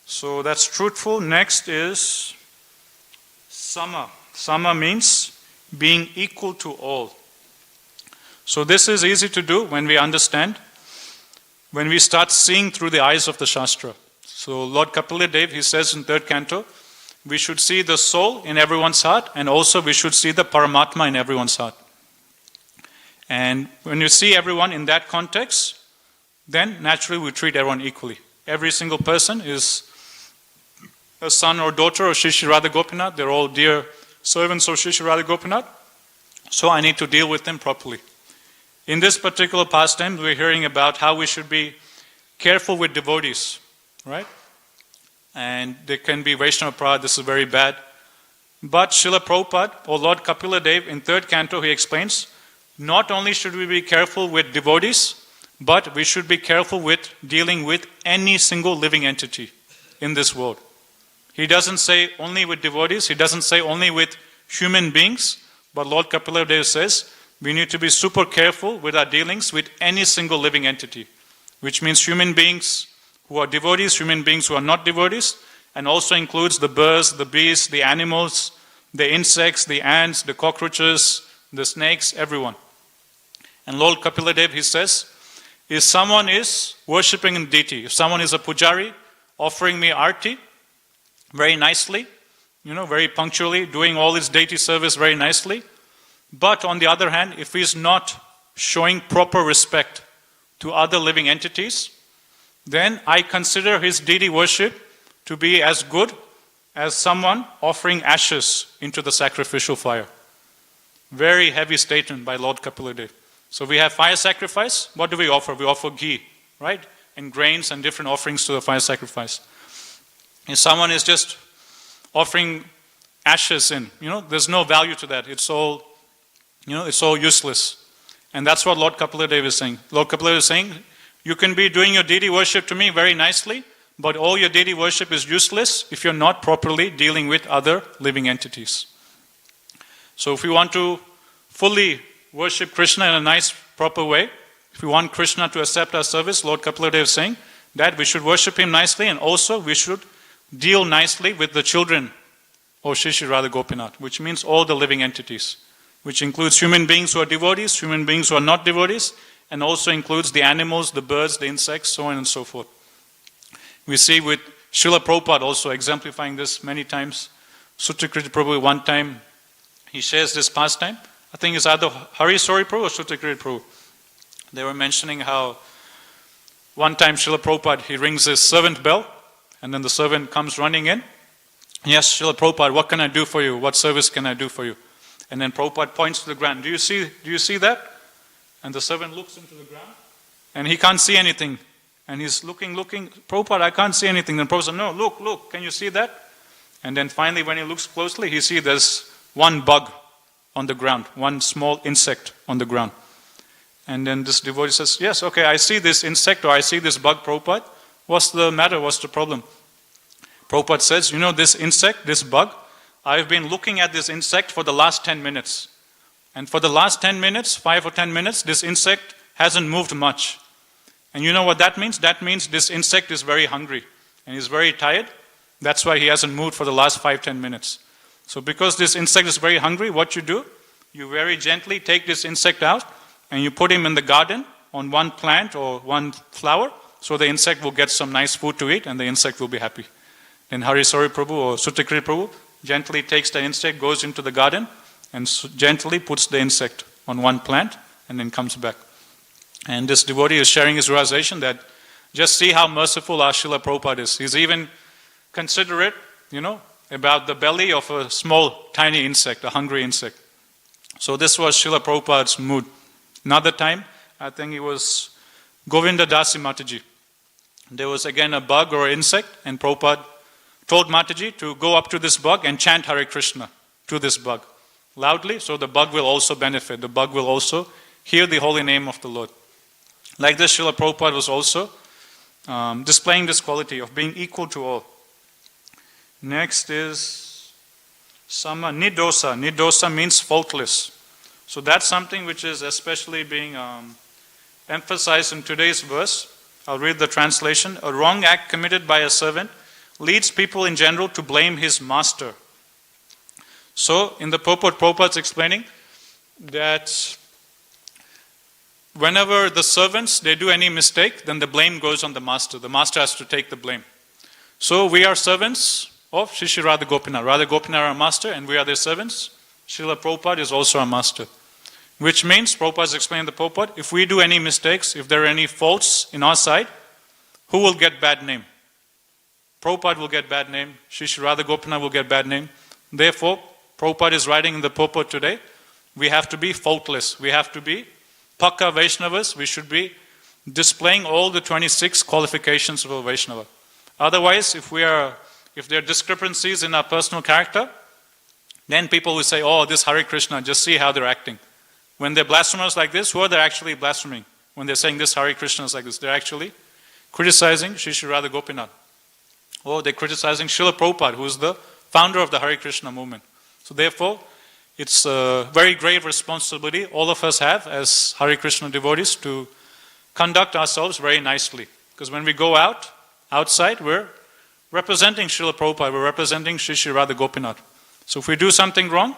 So that's truthful. Next is sama. Sama means being equal to all. So this is easy to do when we understand, when we start seeing through the eyes of the Shastra. So Lord Kapila Dev, he says in 3rd canto, we should see the soul in everyone's heart, and also we should see the Paramatma in everyone's heart. And when you see everyone in that context, then naturally we treat everyone equally. Every single person is a son or daughter of Shri Shri Radha Gopinath. They're all dear servants of Shri Shri Radha Gopinath. So I need to deal with them properly. In this particular pastime, we're hearing about how we should be careful with devotees, right? And there can be Vaishnava pride, this is very bad. But Srila Prabhupada, or Lord Kapila Dev, in 3rd canto, he explains, not only should we be careful with devotees, but we should be careful with dealing with any single living entity in this world. He doesn't say only with devotees, he doesn't say only with human beings, but Lord Kapila Dev says, we need to be super careful with our dealings with any single living entity, which means human beings who are devotees, human beings who are not devotees, and also includes the birds, the beasts, the animals, the insects, the ants, the cockroaches, the snakes, everyone. And Lord Kapila Dev, he says, if someone is worshipping a deity, if someone is a pujari, offering me arti very nicely, very punctually, doing all his deity service very nicely, but on the other hand, if he is not showing proper respect to other living entities, then I consider his deity worship to be as good as someone offering ashes into the sacrificial fire. Very heavy statement by Lord Kapila Dev. So we have fire sacrifice. What do we offer? We offer ghee, right? And grains and different offerings to the fire sacrifice. If someone is just offering ashes in, there's no value to that. It's all useless. And that's what Lord Kapila Dev is saying. Lord Kapila Dev is saying, you can be doing your deity worship to me very nicely, but all your deity worship is useless if you're not properly dealing with other living entities. So if we want to fully worship Krishna in a nice, proper way, if we want Krishna to accept our service, Lord Kapila Dev is saying that we should worship him nicely, and also we should deal nicely with the children of Shri Shri Radha Gopinath, which means all the living entities, which includes human beings who are devotees, human beings who are not devotees, and also includes the animals, the birds, the insects, so on and so forth. We see with Srila Prabhupada also exemplifying this many times. Suttakrita Prabhu, one time, he shares this pastime. I think it's either Hari Sori Prabhu or Suttakrita Prabhu. They were mentioning how one time Srila Prabhupada, he rings his servant bell, and then the servant comes running in. Yes, Srila Prabhupada, what can I do for you? What service can I do for you? And then Prabhupada points to the ground. Do you see that? And the servant looks into the ground, and he can't see anything. And he's looking, Prabhupada, I can't see anything. Then Prabhupada said, no, look, can you see that? And then finally, when he looks closely, he sees there's one bug on the ground, one small insect on the ground. And then this devotee says, yes, okay, I see this insect or I see this bug, Prabhupada. What's the matter? What's the problem? Prabhupada says, this insect, this bug, I've been looking at this insect for the last 10 minutes. And for the last 10 minutes, 5 or 10 minutes, this insect hasn't moved much. And you know what that means? That means this insect is very hungry and he's very tired. That's why he hasn't moved for the last 5-10 minutes. So because this insect is very hungry, what you do, you very gently take this insect out and you put him in the garden on one plant or one flower, so the insect will get some nice food to eat and the insect will be happy. Then Hari Sori Prabhu or Suttakrita Prabhu gently takes the insect, goes into the garden and gently puts the insect on one plant and then comes back. And this devotee is sharing his realization that just see how merciful our Srila Prabhupada is. He's even considerate, about the belly of a small, tiny insect, a hungry insect. So this was Srila Prabhupada's mood. Another time, I think it was Govinda Dasi Mataji. There was again a bug or insect, and Prabhupada told Mataji to go up to this bug and chant Hare Krishna to this bug loudly, so the bug will also benefit. The bug will also hear the holy name of the Lord. Like this, Srila Prabhupada was also displaying this quality of being equal to all. Next is Sama Nidosa. Nidosa means faultless. So that's something which is especially being emphasized in today's verse. I'll read the translation. A wrong act committed by a servant leads people in general to blame his master. So in the purport, Prabhupada's explaining that whenever the servants, they do any mistake, then the blame goes on the master. The master has to take the blame. So we are servants of Shri Shri Radha Gopinath. Radha Gopinath are our master and we are their servants. Srila Prabhupada is also our master. Which means, Prabhupada is explaining the purport, if we do any mistakes, if there are any faults in our side, who will get bad name? Prabhupada will get bad name. Shri Shri Radha Gopinath will get bad name. Therefore, Prabhupada is writing in the purport today, we have to be faultless. We have to be Pakka Vaishnavas. We should be displaying all the 26 qualifications of a Vaishnava. Otherwise, if there are discrepancies in our personal character, then people will say, oh, this Hare Krishna, just see how they're acting. When they're blasphemers like this, who are they actually blaspheming? When they're saying this Hare Krishna is like this, they're actually criticizing Shri Shri Radha Gopinath. Or they're criticizing Srila Prabhupada, who is the founder of the Hare Krishna movement. So therefore, it's a very grave responsibility all of us have as Hare Krishna devotees to conduct ourselves very nicely. Because when we go outside, we're representing Srila Prabhupada, we're representing Shri Shri Radha Gopinath. So if we do something wrong,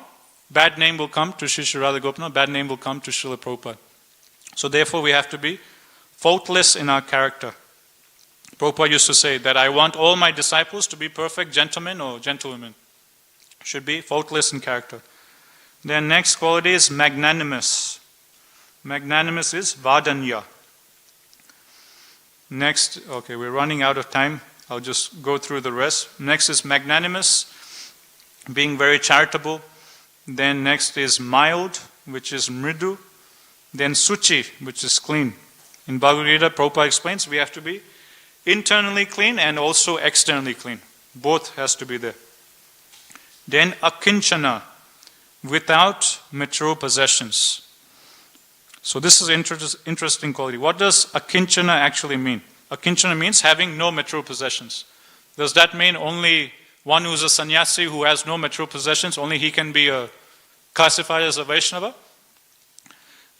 bad name will come to Shri Shri Radha Gopinath, bad name will come to Srila Prabhupada. So therefore we have to be faultless in our character. Prabhupada used to say that I want all my disciples to be perfect gentlemen or gentlewomen. Should be faultless in character. Then next quality is magnanimous. Magnanimous is vadanya. Next, okay, we're running out of time. I'll just go through the rest. Next is magnanimous, being very charitable. Then next is mild, which is mridu. Then suchi, which is clean. In Bhagavad Gita, Prabhupada explains we have to be internally clean and also externally clean. Both has to be there. Then akinchana, without material possessions. So this is an interesting quality. What does akinchana actually mean? Akinchana means having no material possessions. Does that mean only one who's a sannyasi who has no material possessions, only he can be classified as a Vaishnava?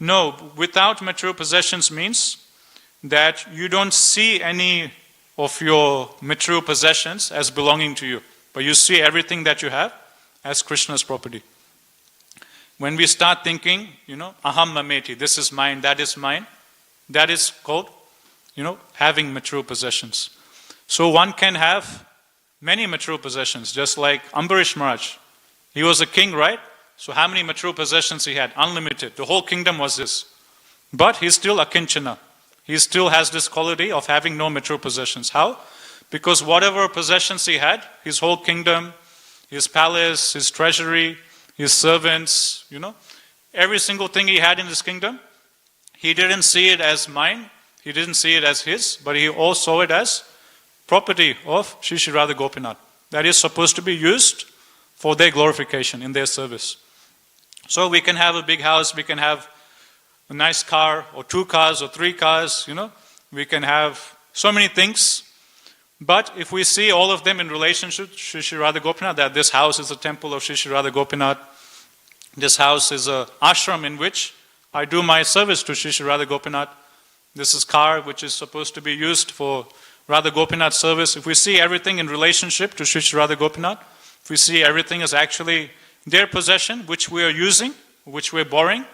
No, without material possessions means that you don't see any of your material possessions as belonging to you, but you see everything that you have as Krishna's property. When we start thinking, aham mameti, this is mine, that is called, having material possessions. So one can have many material possessions, just like Ambarish Maharaj. He was a king, right? So how many material possessions he had? Unlimited. The whole kingdom was his. But he's still akinchana. He still has this quality of having no material possessions. How? Because whatever possessions he had, his whole kingdom, his palace, his treasury, his servants, every single thing he had in his kingdom, he didn't see it as mine, he didn't see it as his, but he all saw it as property of Shri Shri Radha Gopinath. That is supposed to be used for their glorification, in their service. So we can have a big house, we can have a nice car, or 2 cars, or 3 cars, we can have so many things. But if we see all of them in relationship to Shri Shri Radha Gopinath, that this house is a temple of Shri Shri Radha Gopinath, this house is an ashram in which I do my service to Shri Shri Radha Gopinath, this is car which is supposed to be used for Radha Gopinath service. If we see everything in relationship to Shri Shri Radha Gopinath, if we see everything as actually their possession which we are using, which we are borrowing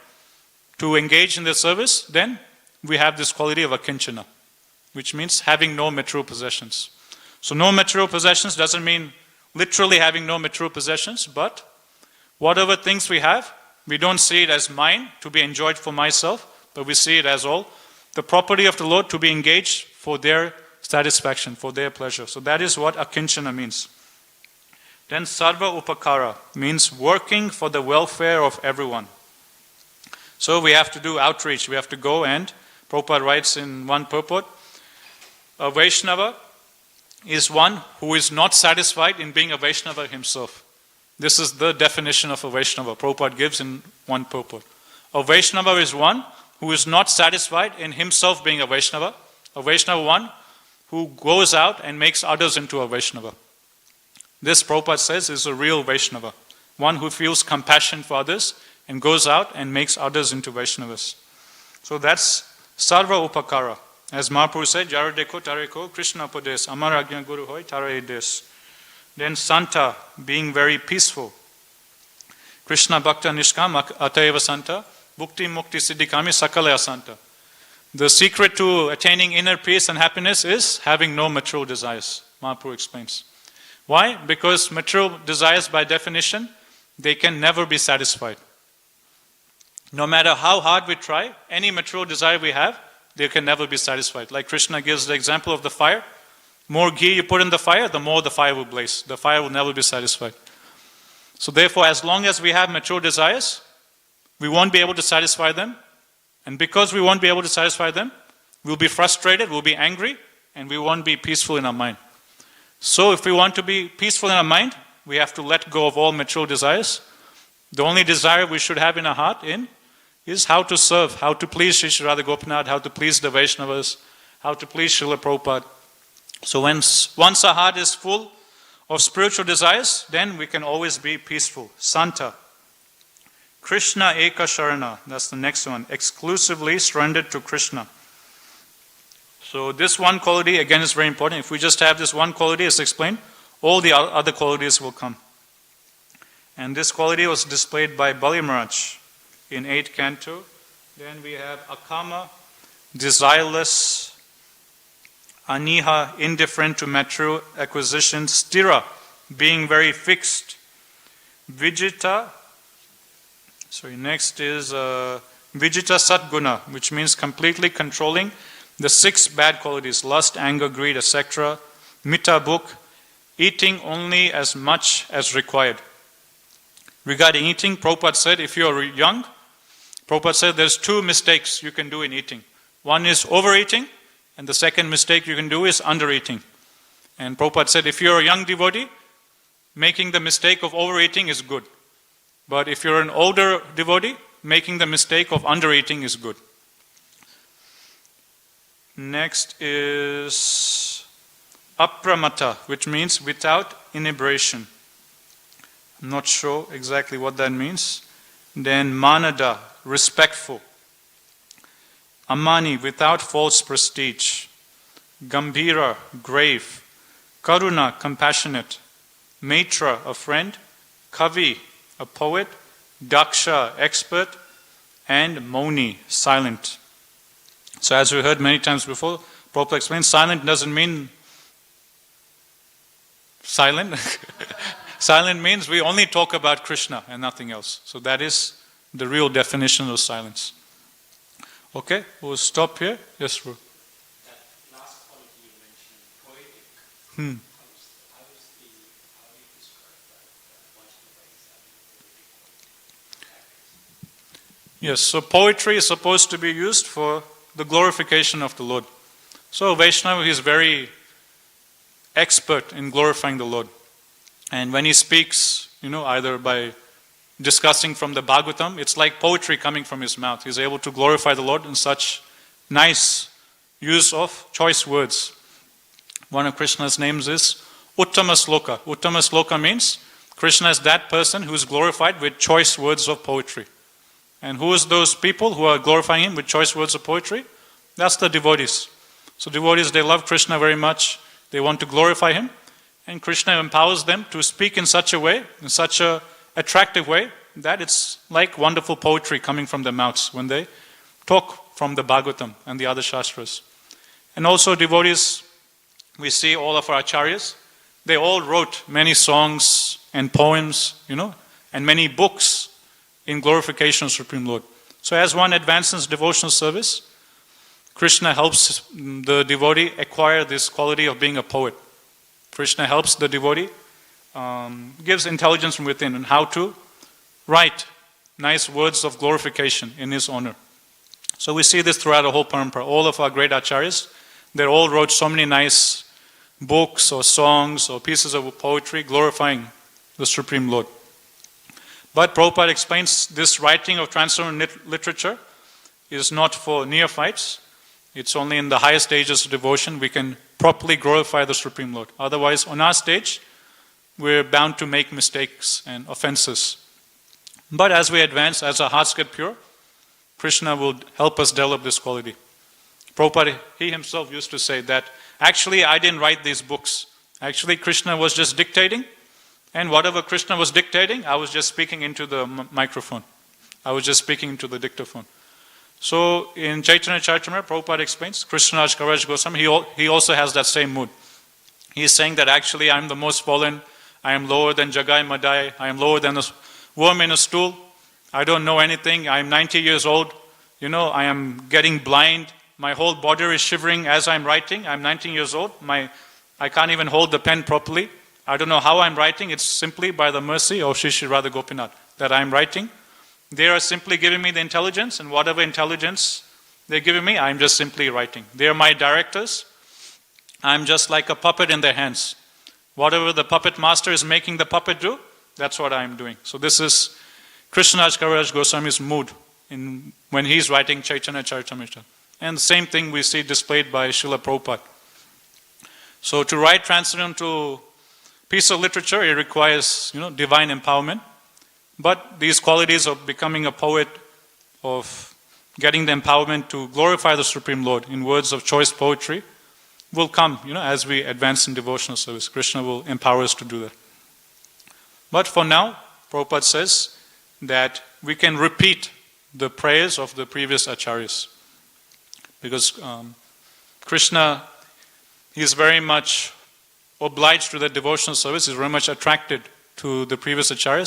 to engage in their service, then we have this quality of akinchana, which means having no material possessions. So no material possessions doesn't mean literally having no material possessions, but whatever things we have, we don't see it as mine to be enjoyed for myself, but we see it as all the property of the Lord to be engaged for their satisfaction, for their pleasure. So that is what akinchana means. Then sarva upakara means working for the welfare of everyone. So we have to do outreach, we have to go, and Prabhupada writes in one purport, a Vaishnava is one who is not satisfied in being a Vaishnava himself. This is the definition of a Vaishnava. Prabhupada gives in one purport. A Vaishnava is one who is not satisfied in himself being a Vaishnava. A Vaishnava one who goes out and makes others into a Vaishnava. This, Prabhupada says, is a real Vaishnava. One who feels compassion for others and goes out and makes others into Vaishnavas. So that's sarva upakara. As Mahaprabhu said, Jara deko tareko Krishna pades, Amar Agnya Guru hoy tara des. Then Santa, being very peaceful. Krishna Bhakta Nishkam Ataiva Santa, Bhukti Mukti Siddhikami Sakalaya Santa. The secret to attaining inner peace and happiness is having no material desires, Mahaprabhu explains. Why? Because material desires, by definition, they can never be satisfied. No matter how hard we try, any material desire we have, they can never be satisfied. Like Krishna gives the example of the fire. More ghee you put in the fire, the more the fire will blaze. The fire will never be satisfied. So therefore, as long as we have material desires, we won't be able to satisfy them. And because we won't be able to satisfy them, we'll be frustrated, we'll be angry, and we won't be peaceful in our mind. So if we want to be peaceful in our mind, we have to let go of all material desires. The only desire we should have in our heart is how to serve, how to please Shri Shri Radha Gopinath, how to please the Vaishnavas, how to please Srila Prabhupada. So once our heart is full of spiritual desires, then we can always be peaceful. Santa. Krishna Eka Sharana, that's the next one. Exclusively surrendered to Krishna. So this one quality, again, is very important. If we just have this one quality, as explained, all the other qualities will come. And this quality was displayed by Bali Maharaj in 8th canto. Then we have Akama, desireless, Aniha, indifferent to material acquisitions, Stira, being very fixed, Vijita, next is Vijita Satguna, which means completely controlling the 6 bad qualities, lust, anger, greed, etc. Mita book, eating only as much as required. Regarding eating, Prabhupada said, if you are young, Prabhupada said there's 2 mistakes you can do in eating. One is overeating, and the second mistake you can do is undereating. And Prabhupada said, if you're a young devotee, making the mistake of overeating is good. But if you're an older devotee, making the mistake of undereating is good. Next is apramata, which means without inebriation. I'm not sure exactly what that means. Then manada, respectful. Amani, without false prestige. Gambhira, grave. Karuna, compassionate. Maitra, a friend. Kavi, a poet. Daksha, expert. And Moni, silent. So as we heard many times before, Prabhupada explained, silent doesn't mean Silent. Silent means we only talk about Krishna and nothing else. So that is the real definition of silence. Okay, we'll stop here. Yes, Ru. That last quality you mentioned, poetic. Hmm. How do you describe that? What is Yes, so poetry is supposed to be used for the glorification of the Lord. So Vaishnava is very expert in glorifying the Lord. And when he speaks, either by discussing from the Bhagavatam, it's like poetry coming from his mouth. He's able to glorify the Lord in such nice use of choice words. One of Krishna's names is Uttama Sloka. Uttama Sloka means Krishna is that person who is glorified with choice words of poetry. And who is those people who are glorifying him with choice words of poetry? That's the devotees. So devotees, they love Krishna very much. They want to glorify him. And Krishna empowers them to speak in such a way, in such an attractive way, that it's like wonderful poetry coming from their mouths when they talk from the Bhagavatam and the other Shastras. And also devotees, we see all of our acharyas, they all wrote many songs and poems, and many books in glorification of Supreme Lord. So as one advances devotional service, Krishna helps the devotee acquire this quality of being a poet. Krishna helps the devotee, gives intelligence from within on how to write nice words of glorification in his honor. So we see this throughout the whole parampara. All of our great acharyas, they all wrote so many nice books or songs or pieces of poetry glorifying the Supreme Lord. But Prabhupada explains this writing of transcendental literature is not for neophytes. It's only in the highest stages of devotion we can properly glorify the Supreme Lord. Otherwise, on our stage, we're bound to make mistakes and offenses. But as we advance, as our hearts get pure, Krishna will help us develop this quality. Prabhupada, he himself used to say that, actually, I didn't write these books. Actually, Krishna was just dictating, and whatever Krishna was dictating, I was just speaking into the microphone. I was just speaking into the dictaphone. So in Chaitanya Charitamrita, Prabhupada explains, Krishnaraj Kaviraj Goswami, he also has that same mood. He is saying that actually I am the most fallen, I am lower than Jagai Madai, I am lower than a worm in a stool, I don't know anything, I am 90 years old, I am getting blind, my whole body is shivering as I am writing, I am 19 years old, I can't even hold the pen properly, I don't know how I am writing, it's simply by the mercy of Shri Shri Radha Gopinath that I am writing. They are simply giving me the intelligence, and whatever intelligence they're giving me, I'm just simply writing. They are my directors. I'm just like a puppet in their hands. Whatever the puppet master is making the puppet do, that's what I'm doing. So this is Krishnaraj Kaviraj Goswami's mood when he's writing Chaitanya Charitamrita. And the same thing we see displayed by Srila Prabhupada. So to write transcendental piece of literature, it requires divine empowerment. But these qualities of becoming a poet, of getting the empowerment to glorify the Supreme Lord in words of choice poetry, will come, as we advance in devotional service. Krishna will empower us to do that. But for now, Prabhupada says that we can repeat the prayers of the previous acharyas. Because Krishna, he is very much obliged to the devotional service, he is very much attracted to the previous acharyas. So